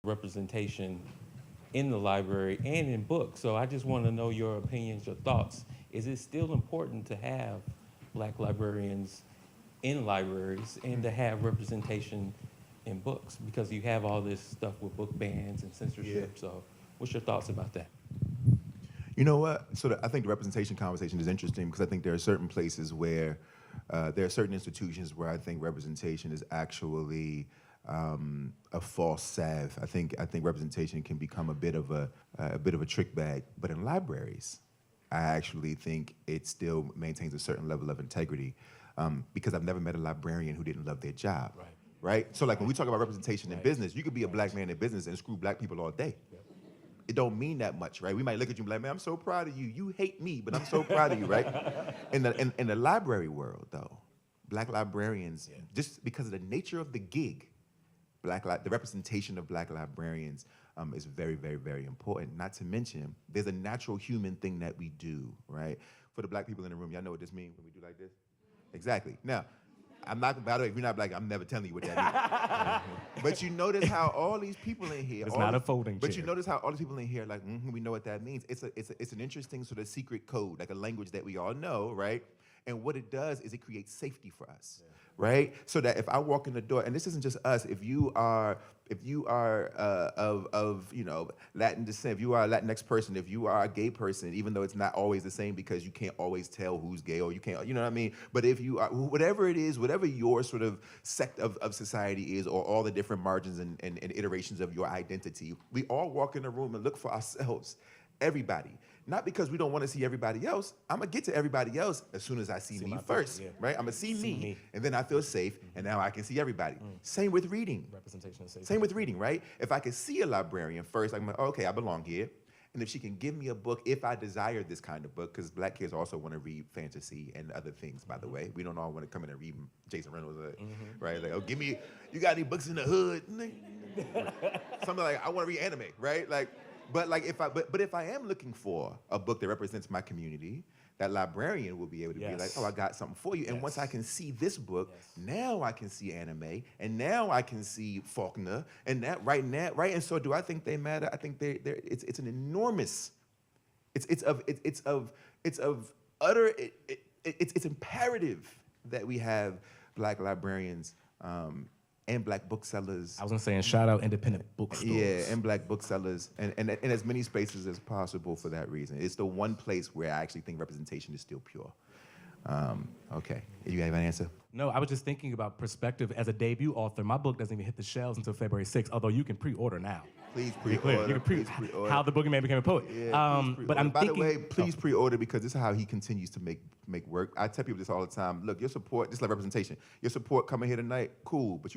representation in the library and in books. So I just want to know your opinions, your thoughts. Is it still important to have Black librarians in libraries and to have representation in books? Because you have all this stuff with book bans and censorship. Yeah. So what's your thoughts about that? You know what? I think the representation conversation is interesting because I think there are certain places where there are certain institutions where I think representation is actually a false salve. I think representation can become a bit of a trick bag. But in libraries, I actually think it still maintains a certain level of integrity because I've never met a librarian who didn't love their job. Right? So like when we talk about representation in business, you could be a Black man in business and screw Black people all day. It don't mean that much, right? We might look at you and be like, man, I'm so proud of you. You hate me, but I'm so proud of you, right? In the library world, though, Black librarians, just because of the nature of the gig, the representation of Black librarians is very, very, very important. Not to mention, there's a natural human thing that we do, right? For the Black people in the room, y'all know what this means when we do like this? Exactly. Now, I'm not, by the way, if you're not Black, I'm never telling you what that means. But you notice how all these people in here— It's not a folding chair. But you notice how all these people in here are like, we know what that means. It's an interesting sort of secret code, like a language that we all know, right? And what it does is it creates safety for us, right? So that if I walk in the door, and this isn't just us, if you are of Latin descent, if you are a Latinx person, if you are a gay person, even though it's not always the same because you can't always tell who's gay or you can't, you know what I mean? But if you are, whatever it is, whatever your sort of sect of society is, or all the different margins and iterations of your identity, we all walk in the room and look for ourselves. Everybody. Not because we don't want to see everybody else. I'm going to get to everybody else as soon as I see me first, right? I'm going to see me, and then I feel safe, and now I can see everybody. Same with reading. Representation of safety. Same with reading, right? If I can see a librarian first, I'm like, okay, I belong here. And if she can give me a book, if I desire this kind of book, because Black kids also want to read fantasy and other things, by the way. We don't all want to come in and read Jason Reynolds, right? Like, oh, you got any books in the hood? Something like, I want to read anime, right? Like, but if I am looking for a book that represents my community, that librarian will be able to be like, oh, I got something for you. And once I can see this book, now I can see anime, and now I can see Faulkner, and that right now, right? And so, do I think they matter? I think it's an enormous. It's imperative that we have Black librarians. And Black booksellers. I was gonna say, and shout out independent bookstores. Yeah, and Black booksellers, and in as many spaces as possible for that reason. It's the one place where I actually think representation is still pure. Okay, you have an answer? No, I was just thinking about perspective. As a debut author, my book doesn't even hit the shelves until February 6th, although you can pre-order now. Please pre-order. You can pre-order. How the Boogeyman Became a Poet. Yeah, but I'm By thinking— the way, please pre-order because this is how he continues to make work. I tell people this all the time. Look, your support, just like representation, your support coming here tonight, cool, but you got